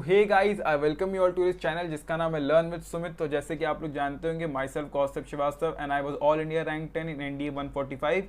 Hey guys, I welcome you all to this channel जिसका नाम है लर्न विद सुमित। तो जैसे कि आप लोग जानते होंगे, myself Kaustubh Srivastava and I was all India rank 10 in NDA 145।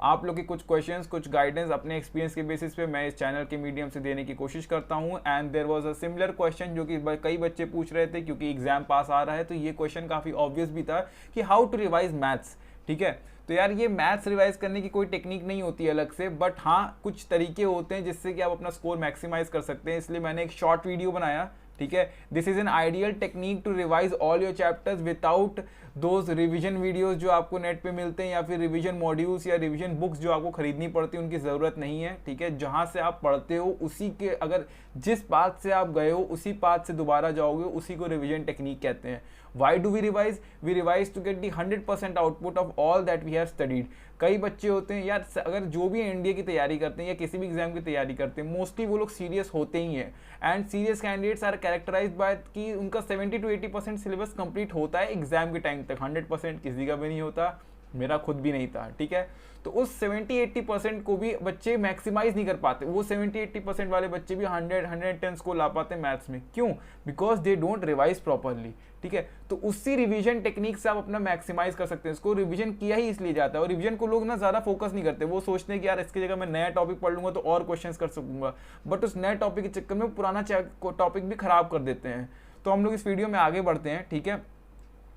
आप लोग के कुछ क्वेश्चंस, कुछ गाइडेंस अपने एक्सपीरियंस के बेसिस पे मैं इस चैनल के मीडियम से देने की कोशिश करता हूं। And there was a similar question जो कि कई बच्चे पूछ रहे थे, क्योंकि एग्जाम पास आ रहा है तो ये क्वेश्चन काफ़ी ऑब्वियस भी था कि हाउ टू रिवाइज मैथ्स। ठीक है, तो यार ये मैथ्स रिवाइज करने की कोई टेक्निक नहीं होती है अलग से, बट हाँ कुछ तरीके होते हैं जिससे कि आप अपना स्कोर मैक्सिमाइज कर सकते हैं। इसलिए मैंने एक शॉर्ट वीडियो बनाया। ठीक है, this is an ideal technique to revise all your chapters without those revision videos जो आपको नेट पे मिलते हैं, या फिर रिवीजन मॉड्यूल्स या रिवीजन बुक्स जो आपको खरीदनी पड़ती है, उनकी ज़रूरत नहीं है। ठीक है, जहाँ से आप पढ़ते हो उसी के, अगर जिस पाथ से आप गए हो उसी पाथ से दोबारा जाओगे, उसी को रिवीजन टेक्निक कहते हैं। Why do we revise? We revise to get the 100% output of all that we have studied. कई बच्चे होते हैं यार, अगर जो भी एनडीए की तैयारी करते हैं या किसी भी एग्जाम की तैयारी करते हैं, मोस्टली वो लोग सीरियस होते ही हैं। And serious candidates are characterised by कि उनका 70 to 80% सिलेबस कंप्लीट होता है एग्जाम के टाइम तक। 100% किसी का भी नहीं होता, मेरा खुद भी नहीं था। ठीक है, तो उस 70-80% को भी बच्चे मैक्सिमाइज नहीं कर पाते। वो 70-80% वाले बच्चे भी 100-110 स्कोर ला पाते हैं मैथ्स में। क्यों? Because they don't revise properly. ठीक है, तो उसी रिवीजन टेक्निक से आप अपना मैक्सिमाइज कर सकते हैं। इसको रिवीजन किया ही इसलिए जाता है, और रिवीजन को लोग ना ज़्यादा फोकस नहीं करते। वो सोचते हैं कि यार इसकी जगह मैं नया टॉपिक पढ़ लूंगा तो और क्वेश्चंस कर सकूंगा, बट उस नए टॉपिक के चक्कर में पुराना टॉपिक भी खराब कर देते हैं। तो हम लोग इस वीडियो में आगे बढ़ते हैं। ठीक है,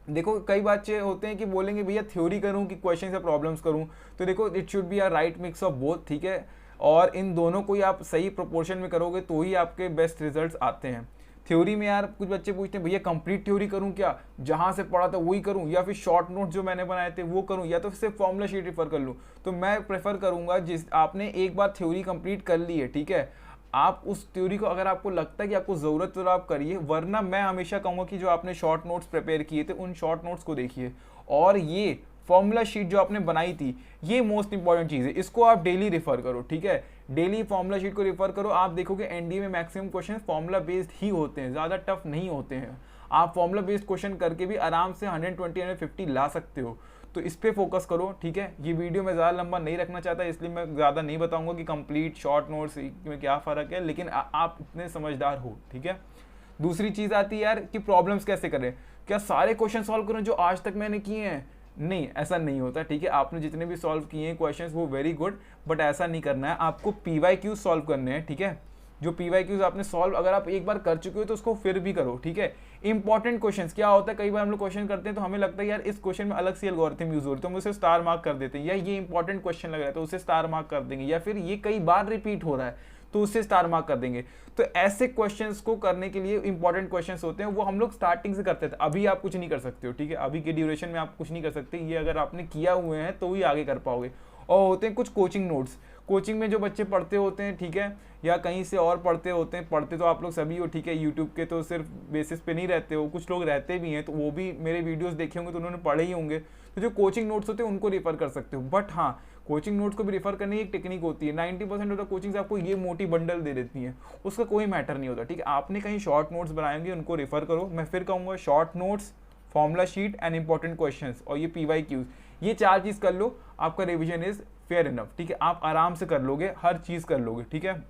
देखो कई बच्चे होते हैं कि बोलेंगे भैया थ्योरी करूं कि क्वेश्चन या प्रॉब्लम्स करूं। तो देखो it should be a right mix of both. ठीक है, और इन दोनों को ही आप सही प्रोपोर्शन में करोगे तो ही आपके बेस्ट रिजल्ट्स आते हैं। थ्योरी में यार कुछ बच्चे पूछते हैं भैया कंप्लीट थ्योरी करूं क्या, जहां से पढ़ा था वही करूं, या फिर शॉर्ट नोट जो मैंने बनाए थे वो करूं, या तो सिर्फ फॉर्मूला शीट रेफर कर लूं। तो मैं प्रेफर करूंगा, जिस आपने एक बार थ्योरी कंप्लीट कर ली है, ठीक है, आप उस थ्योरी को अगर आपको लगता है कि आपको ज़रूरत तो आप करिए, वरना मैं हमेशा कहूँगा कि जो आपने शॉर्ट नोट्स प्रिपेयर किए थे उन शॉर्ट नोट्स को देखिए। और ये फॉर्मूला शीट जो आपने बनाई थी, ये मोस्ट इंपॉर्टेंट चीज़ है, इसको आप डेली रेफर करो। ठीक है, डेली फॉर्मूला शीट को रेफर करो। आप देखोगे एनडीए में मैक्सिमम क्वेश्चन फॉर्मूला बेस्ड ही होते हैं, ज़्यादा टफ नहीं होते हैं। आप फॉर्मूला बेस्ड क्वेश्चन करके भी आराम से 120-150 ला सकते हो। तो इस पे फोकस करो। ठीक है, ये वीडियो मैं ज़्यादा लंबा नहीं रखना चाहता, इसलिए मैं ज़्यादा नहीं बताऊंगा कि कंप्लीट शॉर्ट नोट्स में क्या फ़र्क है, लेकिन आप इतने समझदार हो। ठीक है, दूसरी चीज़ आती है यार कि प्रॉब्लम्स कैसे करें। क्या सारे क्वेश्चन सॉल्व करूँ जो आज तक मैंने किए हैं? नहीं, ऐसा नहीं होता। ठीक है, आपने जितने भी सॉल्व किए हैं क्वेश्चंस वो वेरी गुड, बट ऐसा नहीं करना है। आपको PYQ सॉल्व करने हैं। ठीक है, जो PYQs आपने सॉल्व अगर आप एक बार कर चुके हो तो उसको फिर भी करो। ठीक है, इंपॉर्टेंट क्वेश्चंस क्या होता है, कई बार हम लोग क्वेश्चन करते हैं तो हमें लगता है यार इस क्वेश्चन में अलग सी एल्गोरिथम यूज हो रही है, तो हम उसे स्टार मार्क कर देते हैं, या ये इंपॉर्टेंट क्वेश्चन लग रहा है तो उसे स्टार मार्क कर देंगे, या फिर ये कई बार रिपीट हो रहा है तो उससे स्टार मार्क कर देंगे। तो ऐसे क्वेश्चंस को करने के लिए इंपॉर्टेंट क्वेश्चंस होते हैं, वो हम लोग स्टार्टिंग से करते थे। अभी आप कुछ नहीं कर सकते हो। ठीक है, अभी के ड्यूरेशन में आप कुछ नहीं कर सकते, ये अगर आपने किया हुए हैं तो ही आगे कर पाओगे। और होते हैं कुछ कोचिंग नोट्स, कोचिंग में जो बच्चे पढ़ते होते हैं, ठीक है, या कहीं से और पढ़ते होते हैं, पढ़ते तो आप लोग सभी हो। ठीक है, यूट्यूब के तो सिर्फ बेसिस पे नहीं रहते हो, कुछ लोग रहते भी हैं, तो वो भी मेरे वीडियोस देखे होंगे तो उन्होंने पढ़े ही होंगे। तो जो कोचिंग नोट्स होते हैं उनको रेफर कर सकते हो। बट हाँ, कोचिंग नोट्स को भी रेफर करने की एक टेक्निक होती है। 90% ऑफ द कोचिंग्स आपको ये मोटी बंडल दे देती हैं, उसका कोई मैटर नहीं होता। ठीक है, आपने कहीं शॉर्ट नोट्स बनाए होंगे उनको रेफर करो। मैं फिर कहूँगा short notes, formula sheet and important questions, और ये PYQs, ये 4 चीज़ कर लो, आपका रिविजन इज फेयर इनफ। ठीक है, आप आराम से कर लोगे, हर चीज़ कर लोगे। ठीक है,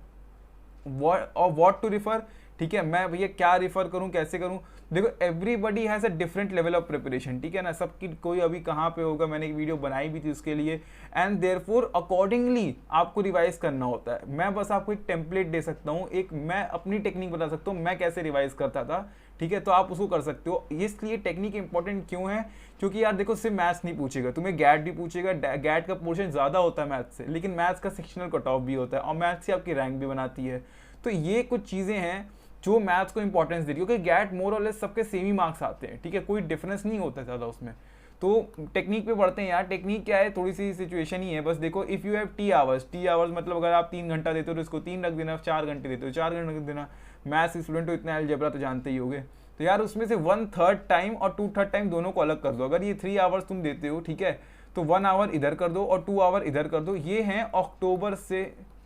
व्हाट टू रिफर। ठीक है, मैं भैया क्या रिफर करूं, कैसे करूं? देखो everybody has a different level of preparation. ठीक है ना, सबकी कोई अभी कहाँ पे होगा, मैंने एक वीडियो बनाई भी थी उसके लिए। एंड देयरफॉर अकॉर्डिंगली आपको रिवाइज करना होता है। मैं बस आपको एक टेम्पलेट दे सकता हूँ, एक मैं अपनी टेक्निक बता सकता हूँ मैं कैसे रिवाइज करता था। ठीक है, तो आप उसको कर सकते हो। इसलिए टेक्निक इंपॉर्टेंट क्यों है, क्योंकि यार देखो सिर्फ मैथ्स नहीं पूछेगा, तुम्हें गैट भी पूछेगा। गैट का पोर्शन ज़्यादा होता है मैथ्स से, लेकिन मैथ्स का सेक्शनल कट ऑफ भी होता है, और मैथ्स से आपकी रैंक भी बनाती है। तो ये कुछ चीज़ें हैं जो मैथ्स को इंपॉर्टेंस दे रही है, क्योंकि गैट मोर और लेस सबके सेम ही मार्क्स आते हैं। ठीक है, कोई डिफरेंस नहीं होता ज़्यादा उसमें। तो टेक्निक पे बढ़ते हैं यार। टेक्निक क्या है, थोड़ी सी सिचुएशन ही है बस। देखो if you have T hours मतलब अगर आप 3 घंटा देते हो तो इसको 3 रख देना, 4 घंटे देते हो 4 घंटे रख देना। मैथ्स स्टूडेंट हो, इतना अलजेब्रा तो जानते ही होगे। तो यार उसमें से 1/3 टाइम और 2/3 टाइम दोनों को अलग कर दो। अगर ये 3 आवर्स तुम देते हो, ठीक है, तो 1 आवर इधर कर दो और 2 आवर इधर कर दो। ये हैं अक्टूबर से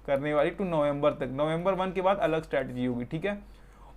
करने वाली टू नवंबर तक। नवंबर 1 के बाद अलग स्ट्रैटेजी होगी। ठीक है,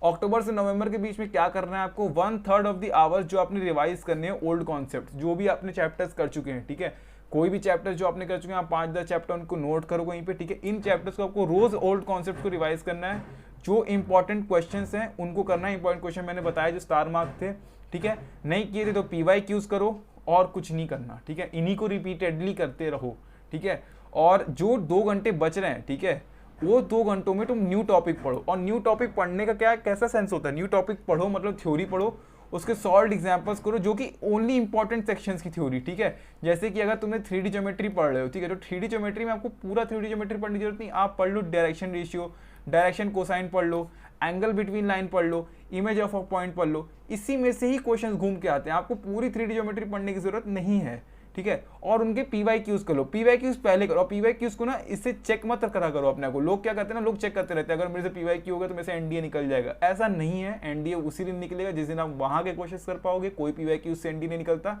अक्टूबर से नवंबर के बीच में क्या करना है आपको, 1/3 ऑफ द आवर्स जो आपने रिवाइज करने हैं ओल्ड कॉन्सेप्ट, जो भी आपने चैप्टर्स कर चुके हैं। ठीक है, कोई भी चैप्टर जो आपने कर चुके हैं, आप 5-10 चैप्टर उनको नोट करो कहीं पे। ठीक है, इन चैप्टर्स को आपको रोज ओल्ड कॉन्सेप्ट को रिवाइज करना है। जो इंपॉर्टेंट क्वेश्चंस हैं उनको करना है। इंपॉर्टेंट क्वेश्चन मैंने बताया जो स्टार मार्क थे, ठीक है, नहीं किए थे तो PYQs करो और कुछ नहीं करना, ठीक है, इन्हीं को रिपीटेडली करते रहो, ठीक है। और जो 2 घंटे बच रहे हैं, ठीक है, वो 2 घंटों में तुम न्यू टॉपिक पढ़ो। और न्यू टॉपिक पढ़ने का क्या कैसा सेंस होता है, न्यू टॉपिक पढ़ो मतलब थ्योरी पढ़ो, उसके सॉल्व एग्जाम्पल्स करो जो कि ओनली इंपॉर्टेंट सेक्शंस की थ्योरी, ठीक है। जैसे कि अगर तुमने 3D ज्योमेट्री पढ़ रहे हो, ठीक है, तो 3D ज्योमेट्री में आपको पूरा 3D ज्योमेट्री पढ़ने की जरूरत नहीं, आप पढ़ लो डायरेक्शन रेशियो, डायरेक्शन कोसाइन पढ़ लो, एंगल बिटवीन लाइन पढ़ लो, इमेज ऑफ अ पॉइंट पढ़ लो, इसी में से ही क्वेश्चंस घूम के आते हैं, आपको पूरी 3D ज्योमेट्री पढ़ने की जरूरत नहीं है, ठीक है। और उनके PYQs कर लो, PYQs पहले करो, और PYQs को ना इससे चेक मत करा करो अपने को। लोग क्या करते हैं ना, लोग चेक करते रहते हैं, अगर मेरे से PYQ होगा तो मेरे से NDA निकल जाएगा, ऐसा नहीं है। NDA उसी दिन निकलेगा जिस दिन आप वहां के क्वेश्चन कर पाओगे, कोई PYQs से NDA नहीं निकलता।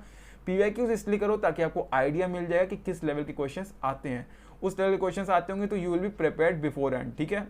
PYQs इसलिए करो ताकि आपको आइडिया मिल जाएगा कि किस लेवल के क्वेश्चन आते हैं, उस लेवल के क्वेश्चन आते होंगे तो you will be prepared before hand, ठीक है।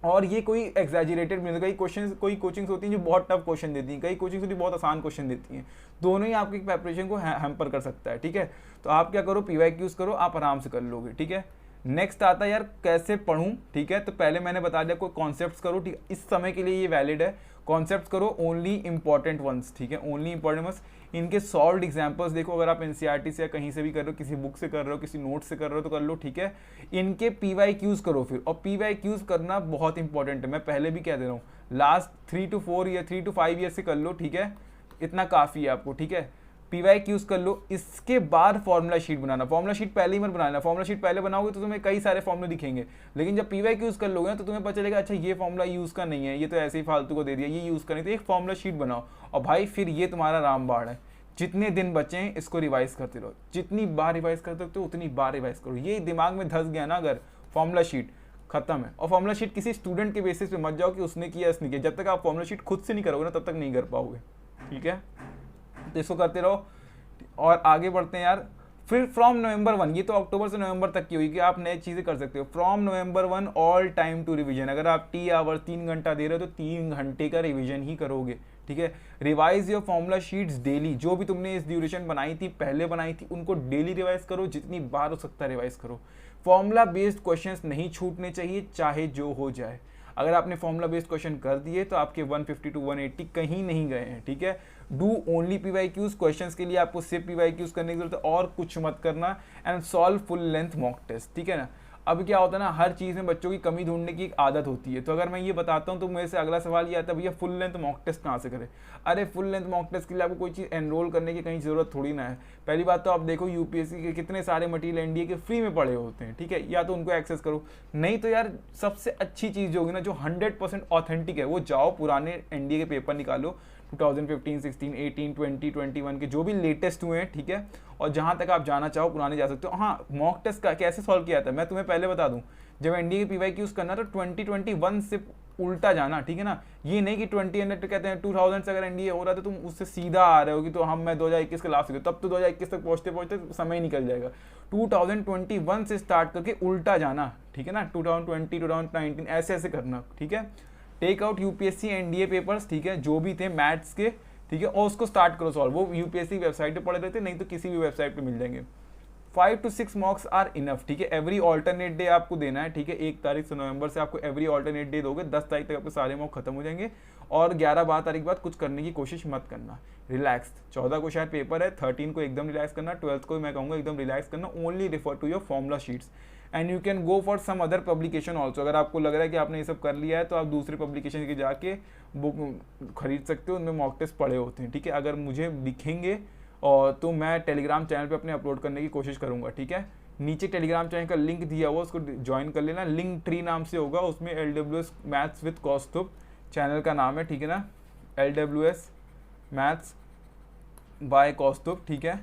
और ये कोई एग्जैजरेटेड नहीं, कई क्वेश्चन, कोई कोचिंग्स होती हैं जो बहुत टफ क्वेश्चन देती हैं, कई कोचिंग्स होती हैं बहुत आसान क्वेश्चन देती हैं, दोनों ही आपकी प्रिपरेशन को हैम्पर कर सकता है, ठीक है। तो आप क्या करो, PYQs करो, आप आराम से कर लोगे, ठीक है। नेक्स्ट आता है यार कैसे पढ़ूं, ठीक है। तो पहले मैंने बता दिया कोई कॉन्सेप्ट्स करो, ठीक है, इस समय के लिए ये वैलिड है। कॉन्सेप्ट्स करो ओनली इंपॉर्टेंट वंस, ठीक है, ओनली इंपॉर्टेंट वंस। इनके सॉल्व एग्जाम्पल्स देखो, अगर आप NCERT से या कहीं से भी कर रहे हो, किसी बुक से कर रहे हो, किसी नोट से कर रहे हो तो कर लो, ठीक है। इनके PYQs करो फिर, और PYQs करना बहुत इंपॉर्टेंट है, मैं पहले भी कह दे रहा हूँ, last 3 to 4 year 3 to 5 year से कर लो, ठीक है, इतना काफ़ी है आपको, ठीक है। PYQs कर लो, इसके बाद फॉर्मूला शीट बनाना। फॉर्मूला शीट पहले ही मत बनाना, फॉर्मूला शीट पहले बनाओगे तो तुम्हें कई सारे फॉर्मूले दिखेंगे, लेकिन जब PYQs कर लोगे ना तो तुम्हें पता चलेगा अच्छा ये फॉर्मूला यूज़ का नहीं है, ये तो ऐसे ही फालतू को दे दिया, ये यूज़ का नहीं। तो एक फॉर्मूला शीट बनाओ और भाई फिर ये तुम्हारा रामबाण है। जितने दिन बचे हैं इसको रिवाइज करते रहो, जितनी बार रिवाइज कर सकते हो उतनी बार रिवाइज करो। ये दिमाग में धस गया ना अगर, फॉर्मूला शीट खत्म है। और फॉर्मूला शीट किसी स्टूडेंट के बेसिस पे मत जाओ कि उसने किया इसने किया, जब तक आप फॉर्मूला शीट खुद से नहीं करोगे ना तब तक नहीं कर पाओगे, ठीक है। तो इसको करते रहो और आगे बढ़ते हैं यार। फिर फ्रॉम नवंबर 1, ये तो अक्टूबर से नवंबर तक की हुई कि आप नई चीज़ें कर सकते हो। From November 1 all time to revision, अगर आप T आवर 3 घंटा दे रहे हो तो 3 घंटे का रिवीजन ही करोगे, ठीक है। Revise your formula sheets daily, जो भी तुमने इस ड्यूरेशन बनाई थी, पहले बनाई थी, उनको डेली रिवाइज करो, जितनी बार हो सकता है रिवाइज करो। फॉर्मूला बेस्ड क्वेश्चंस नहीं छूटने चाहिए चाहे जो हो जाए। अगर आपने फॉर्मूला बेस्ड क्वेश्चन कर दिए तो आपके 150 to 180 कहीं नहीं गए हैं, ठीक है। डू ओनली PYQs, क्वेश्चंस के लिए आपको सिर्फ PYQs करने की जरूरत है और कुछ मत करना। And solve full length mock test, ठीक है ना। अब क्या होता है ना, हर चीज़ में बच्चों की कमी ढूंढने की एक आदत होती है। तो अगर मैं ये बताता हूँ तो मेरे से अगला सवाल ये आता है भैया फुल लेंथ मॉक टेस्ट कहाँ से करें। अरे फुल लेंथ मॉक टेस्ट के लिए आपको कोई चीज़ एनरोल करने की कहीं ज़रूरत थोड़ी ना है। पहली बात तो आप देखो UPSC के कितने सारे मटीरियल NDA के फ्री में पड़े होते हैं, ठीक है, या तो उनको एक्सेस करो, नहीं तो यार सबसे अच्छी चीज़ जो होगी ना, जो 100% ऑथेंटिक है, वो जाओ पुराने NDA के पेपर निकालो 2015, 16, 18, 20, 21 के जो भी लेटेस्ट हुए हैं, ठीक है। और जहाँ तक आप जाना चाहो पुराने जा सकते हो। हाँ, मॉक टेस्ट का कैसे सॉल्व किया था मैं तुम्हें पहले बता दूं। जब NDA के PYQs करना तो 2021 से उल्टा जाना, ठीक है ना। ये नहीं कि 20 कहते हैं 2000 से अगर NDA हो रहा है तो तुम उससे सीधा आ रहे हो कि तो मैं 2021 के लास्ट, तब तो 2021 तक पहुँचते पहुँचते समय निकल जाएगा। 2021 से स्टार्ट करके उल्टा जाना, ठीक है ना, 2020, 2019 ऐसे ऐसे करना, ठीक है। Take out UPSC NDA papers, ठीक है, जो भी थे मैथ्स के, ठीक है, और उसको स्टार्ट करो सॉल्व। वो UPSC वेबसाइट पे पड़े रहते, नहीं तो किसी भी वेबसाइट पे मिल जाएंगे। 5 to 6 मॉक्स आर इनफ, ठीक है। एवरी ऑल्टरनेट डे आपको देना है, ठीक है। 1 तारीख से नवंबर से आपको एवरी ऑल्टरनेट डे दोगे, 10 तारीख तक आपके सारे मॉक खत्म हो जाएंगे। और 11-12 तारीख के बाद कुछ करने की कोशिश मत करना, रिलैक्स। 14 को शायद पेपर है, 13 को एकदम रिलैक्स करना, 12 को मैं कहूँगा एकदम रिलैक्स करना। Only refer to your formula sheets and you can go for some other publication also. अगर आपको लग रहा है कि आपने ये सब कर लिया है तो आप दूसरे पब्लिकेशन के जाके बुक खरीद सकते हो, उनमें मॉक टेस्ट पड़े होते हैं, ठीक है। अगर मुझे दिखेंगे और तो मैं टेलीग्राम चैनल पे अपने अपलोड करने की कोशिश करूँगा, ठीक है। नीचे टेलीग्राम चैनल का लिंक दिया हुआ, उसको ज्वाइन कर लेना। लिंक ट्री नाम से होगा, उसमें LWS maths with Kaustubh channel का नाम है, ठीक है ना। LWS मैथ्स बाय कौस्तुभ, ठीक है,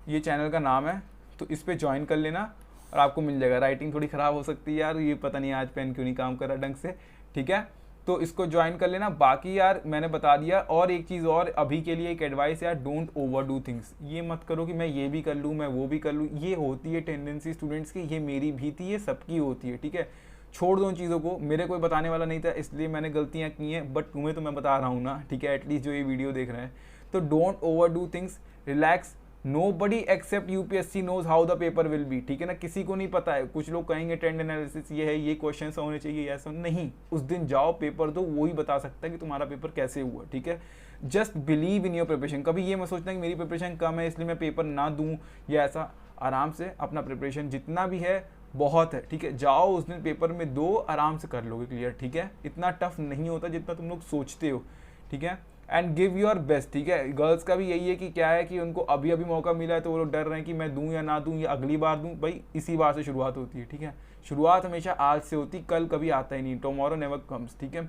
ये चैनल का नाम है। तो इस पर ज्वाइन कर लेना और आपको मिल जाएगा। राइटिंग थोड़ी ख़राब हो सकती है यार, ये पता नहीं आज पेन क्यों नहीं काम कर रहा ढंग से, ठीक है। तो इसको ज्वाइन कर लेना। बाकी यार मैंने बता दिया। और एक चीज़ और अभी के लिए एक एडवाइस यार, डोंट ओवर डू थिंग्स। ये मत करो कि मैं ये भी कर लूँ, मैं वो भी कर लूँ। ये होती है टेंडेंसी स्टूडेंट्स की, ये मेरी भी थी, ये सबकी होती है, ठीक है। छोड़ दो उन चीज़ों को, मेरे कोई बताने वाला नहीं था इसलिए मैंने गलतियाँ की हैं, बट तुम्हें तो मैं बता रहा हूँ ना, ठीक है, एटलीस्ट जो ये वीडियो देख रहे हैं। तो don't overdo things, relax, nobody except UPSC knows how the paper will be, ठीक है ना, किसी को नहीं पता है। कुछ लोग कहेंगे ट्रेंड एनालिसिस ये है, ये क्वेश्चन होने चाहिए, ऐसा नहीं। उस दिन जाओ पेपर दो, वही बता सकता है कि तुम्हारा पेपर कैसे हुआ, ठीक है। Just believe in your preparation. कभी ये मत सोचना कि मेरी प्रिपरेशन कम है इसलिए मैं पेपर ना दूं या ऐसा। आराम से अपना प्रिपरेशन जितना भी है बहुत है, ठीक है। जाओ उस दिन पेपर में दो, आराम से कर लोगे क्लियर, ठीक है। इतना टफ नहीं होता जितना तुम लोग सोचते हो, ठीक है। एंड गिव योर बेस्ट, ठीक है। गर्ल्स का भी यही है कि क्या है कि उनको अभी अभी मौका मिला है तो वो लोग डर रहे हैं कि मैं दूं या ना दूं या अगली बार दूं। भाई इसी बार से शुरुआत होती है, ठीक है। शुरुआत हमेशा आज से होती, कल कभी आता ही नहीं, टुमारो नेवर कम्स, ठीक है।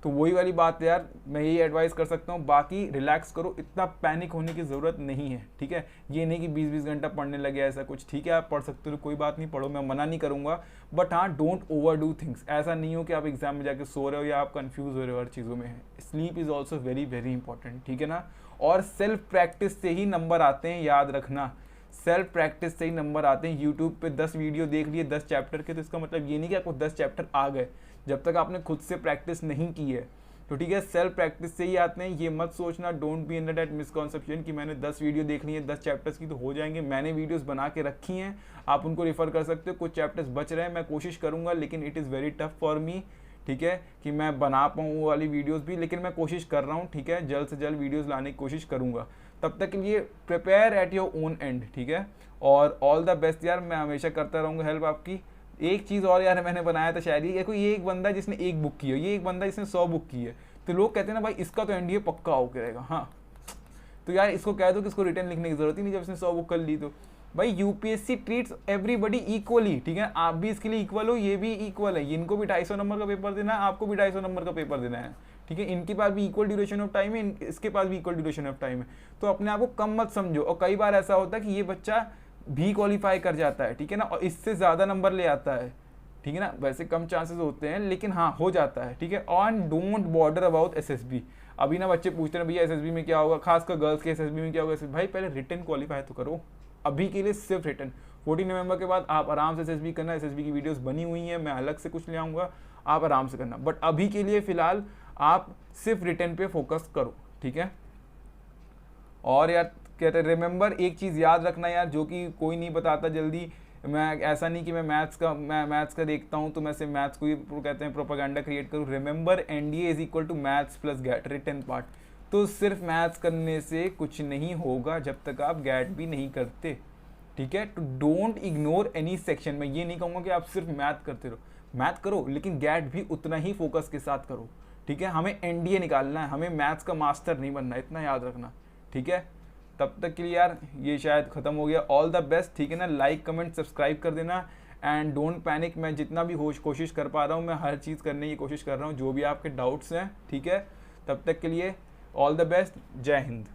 तो वही वाली बात है यार, मैं यही एडवाइस कर सकता हूँ। बाकी रिलैक्स करो, इतना पैनिक होने की ज़रूरत नहीं है, ठीक है। ये नहीं कि 20-20 घंटा पढ़ने लगे ऐसा कुछ, ठीक है। आप पढ़ सकते हो तो कोई बात नहीं, पढ़ो, मैं मना नहीं करूँगा। बट हाँ, डोंट ओवर डू थिंग्स। ऐसा नहीं हो कि आप एग्जाम में जाके सो रहे हो या आप कंफ्यूज हो रहे हो हर चीज़ों में। Sleep is also very very important, ठीक है ना। और सेल्फ प्रैक्टिस से ही नंबर आते हैं, याद रखना। सेल्फ प्रैक्टिस से ही नंबर आते हैं। यूट्यूब पे 10 वीडियो देख लिए 10 चैप्टर के, तो इसका मतलब ये नहीं कि आपको 10 चैप्टर आ गए, जब तक आपने खुद से प्रैक्टिस नहीं की है। तो ठीक है, सेल्फ प्रैक्टिस से ही आते हैं। ये मत सोचना, don't be under that misconception कि मैंने 10 वीडियो देख ली है 10 चैप्टर्स की तो हो जाएंगे। मैंने वीडियोस बना के रखी हैं, आप उनको रिफर कर सकते हो। कुछ चैप्टर्स बच रहे हैं, मैं कोशिश करूंगा, लेकिन it is very tough for me, ठीक है, कि मैं बना पाऊँ वो वाली वीडियोस भी, लेकिन मैं कोशिश कर रहा हूँ, ठीक है। जल्द से जल्द वीडियोस लाने की कोशिश करूँगा। तब तक के लिए prepare at your own and, ठीक है। और ऑल द बेस्ट यार, मैं हमेशा करता रहूँगा हेल्प आपकी। एक चीज़ और यार, मैंने बनाया था शायरी, ये एक बंदा जिसने एक बुक की है, ये एक बंदा जिसने 100 बुक की है, तो लोग कहते हैं ना भाई इसका तो एनडीए पक्का हो करेगा। हाँ, तो यार इसको कह दो कि इसको रिटर्न लिखने की जरूरत ही नहीं जब इसने 100 बुक कर ली। तो भाई यूपीएससी ट्रीट्स एवरीबडी इक्वली, ठीक है। आप भी इसके लिए इक्वल हो, ये भी इक्वल है। इनको भी 250 नंबर का पेपर देना है, आपको भी 250 नंबर का पेपर देना है, ठीक है। इनके पास भी इक्वल ड्यूरेशन ऑफ टाइम है, इसके पास भी इक्वल ड्यूरेशन ऑफ टाइम है। तो अपने आप को कम मत समझो। और कई बार ऐसा होता है कि ये बच्चा भी क्वालिफाई कर जाता है, ठीक है ना, और इससे ज़्यादा नंबर ले आता है, ठीक है ना। वैसे कम चांसेस होते हैं, लेकिन हाँ हो जाता है, ठीक है। On don't border about SSB. अभी ना बच्चे पूछते हैं भैया एसएसबी में क्या होगा, खासकर गर्ल्स के एसएसबी में क्या होगा। भाई पहले रिटन क्वालिफाई तो करो, अभी के लिए सिर्फ रिटन। 14 नवंबर के बाद आप आराम से एसएसबी करना। एसएसबी की वीडियोस बनी हुई हैं, मैं अलग से कुछ ले आऊँगा, आप आराम से करना। बट अभी के लिए फ़िलहाल आप सिर्फ रिटन पे फोकस करो, ठीक है। और यार कहते हैं रिमेंबर, एक चीज़ याद रखना यार, जो कि कोई नहीं बताता जल्दी। मैं ऐसा नहीं कि मैं मैथ्स का देखता हूँ तो मैं सिर्फ मैथ्स को ही कहते हैं प्रोपेगेंडा क्रिएट करूँ। Remember NDA is equal to maths plus GAT written part. तो सिर्फ मैथ्स करने से कुछ नहीं होगा जब तक आप गैट भी नहीं करते, ठीक है। तो डोंट इग्नोर एनी सेक्शन। मैं ये नहीं कहूँगा कि आप सिर्फ मैथ करते रहो, मैथ करो, लेकिन गैट भी उतना ही फोकस के साथ करो, ठीक है। हमें एनडीए निकालना है, हमें मैथ्स का मास्टर नहीं बनना, इतना याद रखना, ठीक है। तब तक के लिए यार ये शायद ख़त्म हो गया। ऑल द बेस्ट, ठीक है ना। लाइक कमेंट सब्सक्राइब कर देना एंड डोंट पैनिक। मैं जितना भी कोशिश कर पा रहा हूँ, मैं हर चीज़ करने की कोशिश कर रहा हूँ, जो भी आपके डाउट्स हैं, ठीक है। तब तक के लिए ऑल द बेस्ट, जय हिंद।